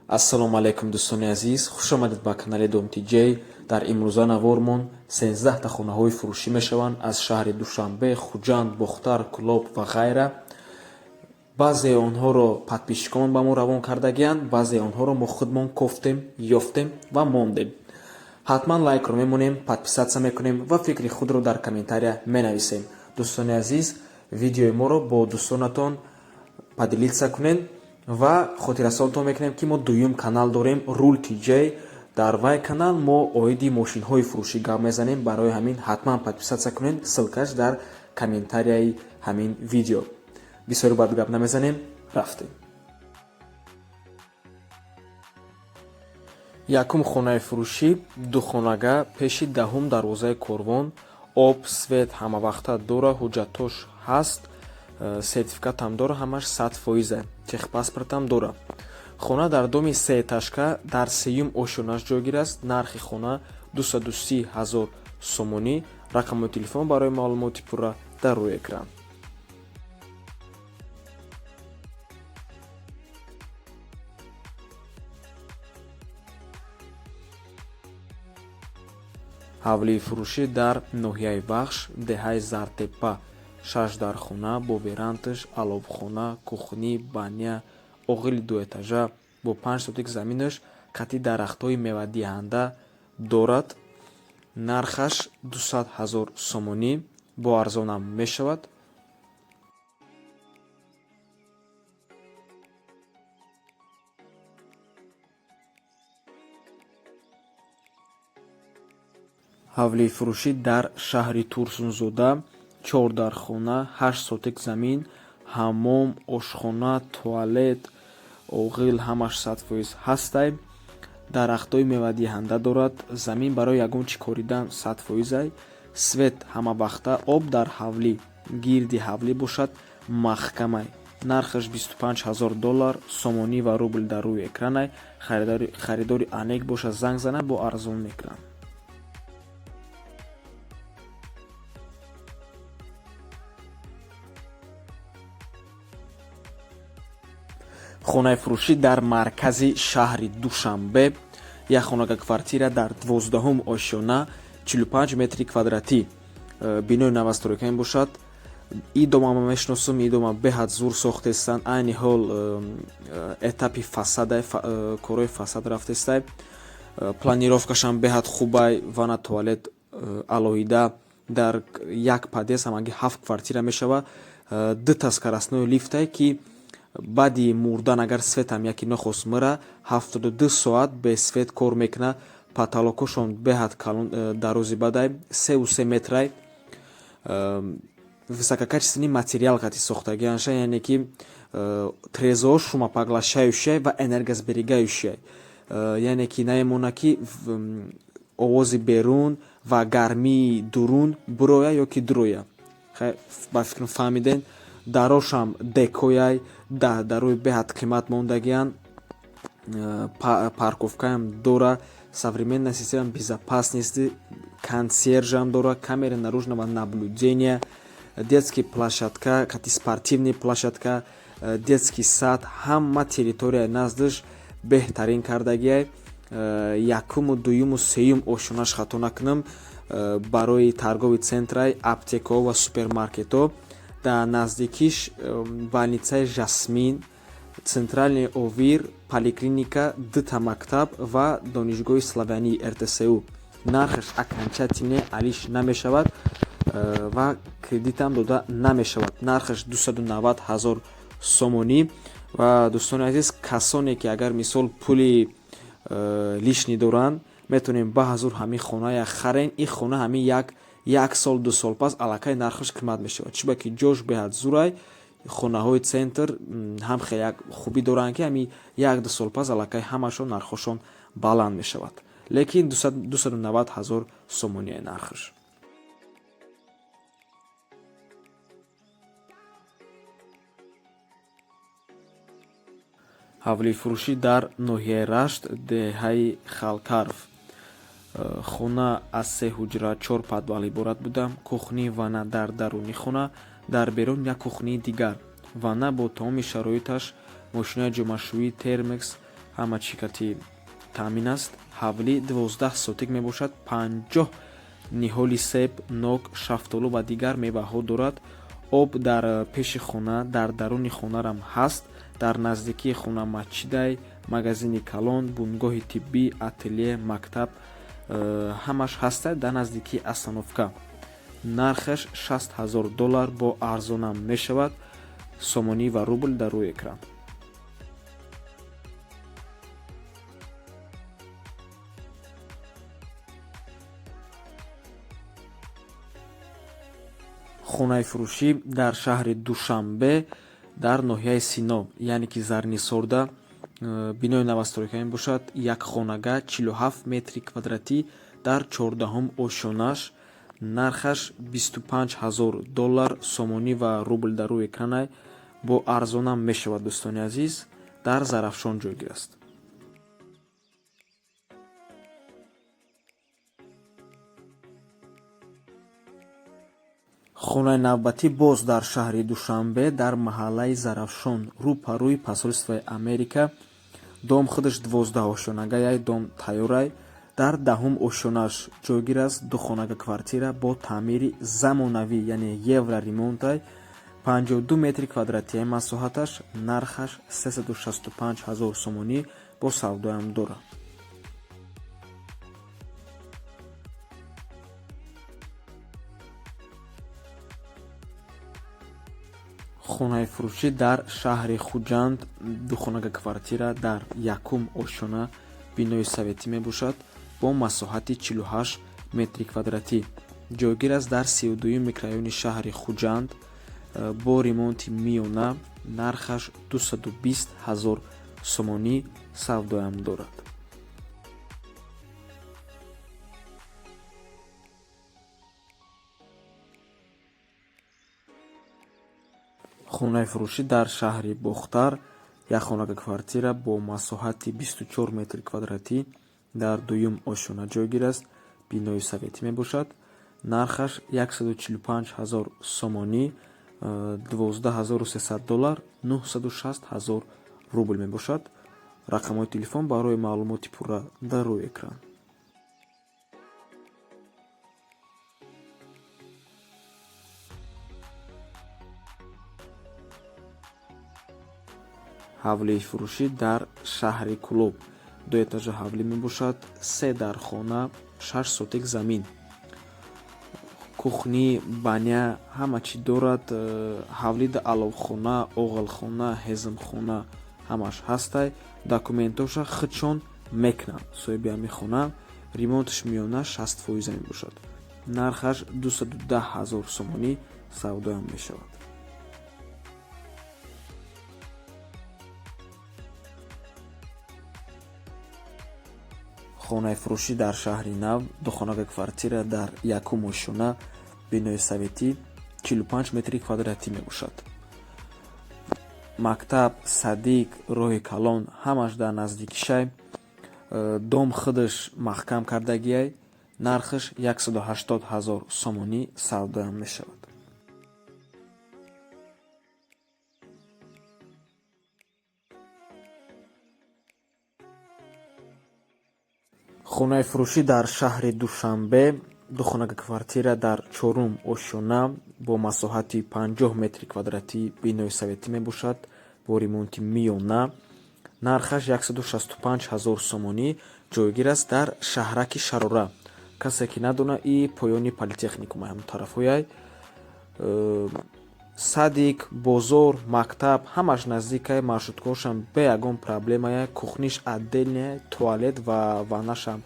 ассалому алайкум дӯстони азиз, хуш омадед ба канали Dom TJ. дар имрӯза навормон 13 хонаҳои фурӯшӣ мешаванд аз шаҳри Душанбе, Хуҷанд, Бухтар, Кӯлоб ва ғайра. баъзеи онҳоро подписчикон ба мо равон кардагиянд, баъзеи онҳоро мо худмон кофтем, ёфтем ва мондем. ҳатман лайкро мемонем, подписатсия мекунем ва фикри худро дар комментария менависем. дӯстони азиз, видеои моро бо дӯстонатон падилитса кунед ва хотиррасонтон мекунем ки мо дуюм канал дорем, Rule TJ. дар вай канал мо оиди мошинҳои фурӯшӣ гап мезанем. барои ҳамин ҳатман подписатсия кунед, ссилкаш дар комментарияи ҳамин видео. бисёри бад гап намезанем, рафтем. якум хонаи фурӯшӣ, духонага пеши 10-ум дарвозаи Корвон. об, свет ҳамавақта дора, ҳуҷҷатош ҳаст, сертификатам дора, ҳамаш 100%, техпаспортам дора. хона дар доми 3 этажка дар 3-ум ошёнаш ҷойгир аст. нархи хона 230 000 сомонӣ. рақамои телефон барои маълумоти пурра дар рӯи экран. ҳавлии фурӯшӣ дар ноҳияи Бахш, деҳаи Зартеппа, 6 дар хона бо верандаш, аловхона, кухнӣ, баня, оғили 2 этажа бо 5 сотик заминаш қати дарахтҳои мевадиҳанда дорад. нархаш 200 000 сомонӣ, бо арзонам мешавад. ҳавлии фурӯшӣ дар шаҳри Турсунзода, 4 дар хона, 8 сотик замин, ҳаммом, ошхона, туалет, оғил ҳамаш 100% ҳастай. дарахтҳои мевадиҳанда дорад. замин барои ягон чӣ коридан 100%. свет ҳамавақта, об дар ҳавлӣ, гирди ҳавлӣ бошад, маҳкамай. нархаш $25000 сомонӣ ва рубл дар рӯи экранай. харидори анег бошад, занг занад, бо арзон мекунам. хонаи фурӯшӣ дар маркази шаҳри Душанбе, як хонага квартира дар 12-ум ошёна, 45 метри квадратӣ. бинои навасторикӣ бошад. идома мешиносум, идома беҳад зур сохтестанд. айни ҳол этапи фасадай, корои фасад рафтестай. планировкашам беҳад хубай. вана туалет алоҳида дар як падест ҳамаги 7 квартира мешавад. дта скоростной лифтай ки баъди мурдан агар светам яки нахост мира, 72 соат бе свет кор мекуна. потолокошон беҳад дарози бадай, 3 метрай. высококачественный материал қати сохтагианша, яъне ки трезоҳо шумопоглощающая ва энергосберегающая, яъне ки намемона ки овози берун ва гармии дурун буроя ёки дуроя. ба фикрам фаҳмиден. дарошам декояй, дарои беҳад қимат мондагиян. парковкаам дора, современная система безопасности, консьержам дора, камеры наружного наблюдения, детский площадка, қати спортивный площадка, детский сад, ҳама территорияи наздаш беҳтарин кардагияй. якуму дуюму сеюм ошонаш хато накунам, барои торгови центрай, аптекаҳо ва супермаркетҳо. дар наздикиш больницаи Жасмин, центральный овир, поликлиника, дта мактаб ва донишгоҳи славянии РТСУ. нархаш окончательно алиш намешавад ва кредитам дода намешавад. нархаш 290 000 сомонӣ. ва дӯстони азиз, касоне ки агар мисол пули лишни доранд, метавонем ба ҳазур ҳамин хонаи харен. ин хона ҳамин як сол 2 сол пас аллакай нархаш қимат мешавад. чиба ки ҷош беҳад зурай. хонаҳои центр ҳам хеле як хубӣ доранд ки ҳамин 1-2 сол пас аллакай ҳамашон нархошон баланд мешавад. лекин 290 000 сомонияи нархаш. ҳавлии фурӯшӣ дар ноҳияи Рашт, деҳаи Халкарв. хона аз 3 ҳуҷра 4 подвал иборат буда. кухни вана дар даруни хона, дар берун як кухнии дигар. вана бо тамоми шароиташ, мошинаи ҷомашӯӣ, термекс, ҳама чӣ кати таъмин аст. ҳавлӣ 12 сотик мебошад. 50 ниҳоли себ, нок, шафтолу ва дигар меваҳо дорад. об дар пеши хона, дар даруни хонарам ҳаст. дар наздикии хона масҷидай, магазини калон, бунгоҳи тиббӣ, ателе, мактаб ҳамаш ҳаста дар наздикии остановка. нархаш $60,000 бо арзонам мешавад. сомонӣ ва рубл дар рӯи экран. хонаи фурӯшӣ дар шаҳри Душанбе дар ноҳияи Сино, яъне ки Зарнисорда, бинои навастройка мебошад. Як хонага 47 метри квадратӣ дар 14-ум ошонаш. нархаш $25,000 сомонӣ ва рубл дар рӯи экранай. бо арзонам мешавад. дӯстони азиз, дар Зарафшон ҷойгир аст. хонаи навбатӣ боз дар шаҳри Душанбе дар маҳаллаи Зарафшон, рӯпарӯи посольствои Америка. дом худаш 12 ошонагаяй, дом тайёрай. дар 10-ум ошонаш ҷойгир аст. духонага квартира бо таъмири замонавӣ, яъне евро ремонтай. 52 метри квадратияи масоҳаташ. нархаш $365,000 сомонӣ бо савдоям дорад. хонаи фурӯшӣ дар шаҳри Хуҷанд, духонага квартира дар 1-ум ошона, бинои советӣ мебошад. бо масоҳати 48 метри квадратӣ. ҷойгир аст дар 32-ум микрорайони шаҳри Хуҷанд бо ремонти миёна. нархаш $220,000 сомонӣ савдоям дорад. хонаи фурӯшӣ дар шаҳри Бохтар, як хонага квартира бо масоҳати 24 метри квадратӣ дар 2-ум ошона ҷойгир аст. бинои советӣ мебошад. нархаш $145,000 сомонӣ, $12,300, $960,000 рубл мебошад. рақамҳои телефон барои маълумоти пурра дар рӯи экран. ҳавлии фурӯшӣ дар шаҳри Кӯлоб, 2 этажа ҳавлӣ мебошад. 3 дар хона, 6 сотик замин. кухни, баня, ҳама чӣ дорад. ҳавлида аловхона, оғалхона, ҳезмхона ҳамаш ҳастай. документоша худшон мекунанд. соҳиби ҳамин хона. ремонташ миёна 60% мебошад. нархаш $210,000 сомонӣ савдоям мешавад. хонаи фурӯшӣ дар шаҳри Нав, духонага квартира дар 1-ум ошона, бинои советӣ, 45 метри квадратӣ мебошад. мактаб, садик, роҳи калон ҳамаш дар наздики шай. дом худаш маҳкам кардагияй. нархаш $180,000 сомонӣ савдоям мешавад. хонаи фурӯшӣ дар шаҳри Душанбе, духонага квартира дар 4-ум ошона бо масоҳати 50 метри квадратӣ, бинои советӣ мебошад. бо ремонти миёна. нархаш $165,000 сомонӣ. ҷойгир аст дар шаҳраки Шарора. касе ки надона, и поёни политехникумай ҳамон тарафҳояй. садик, бозор, мактаб ҳамаш наздикай. маршруткаҳошам бе ягон проблемая. кухниш отдельная, туалет ва ваннашам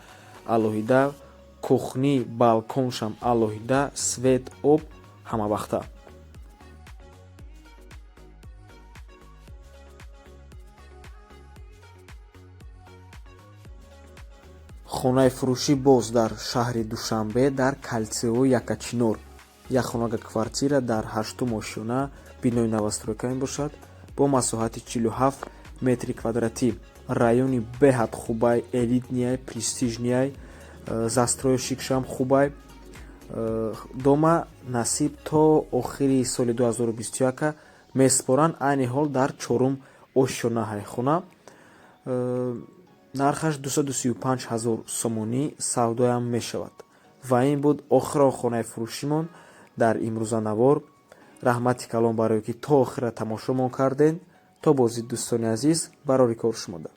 алоҳида. кухни, балконшам алоҳида. свет, об ҳамавақта. хонаи фурӯшӣ боз дар шаҳри Душанбе дар Калсио Якачинор, як хонага квартира дар 8-ум ошона, бинои навастройка мебошад. бо масоҳати 47 метри квадратӣ. райони беҳад хубай, элитнияй, престижнияй. застрои шикшам хубай. дома насиб то охири соли 2021 меспоранд. айни ҳол дар 4-ум ошонаҳай хона. нархаш 235 000 сомонӣ савдоям мешавад. Ва ин буд охири охонаи фурӯшимон дар имрӯзанавор. раҳмати калон барои ки то охира тамошомон карден. То бозид дӯстони азиз, барори кор шумода.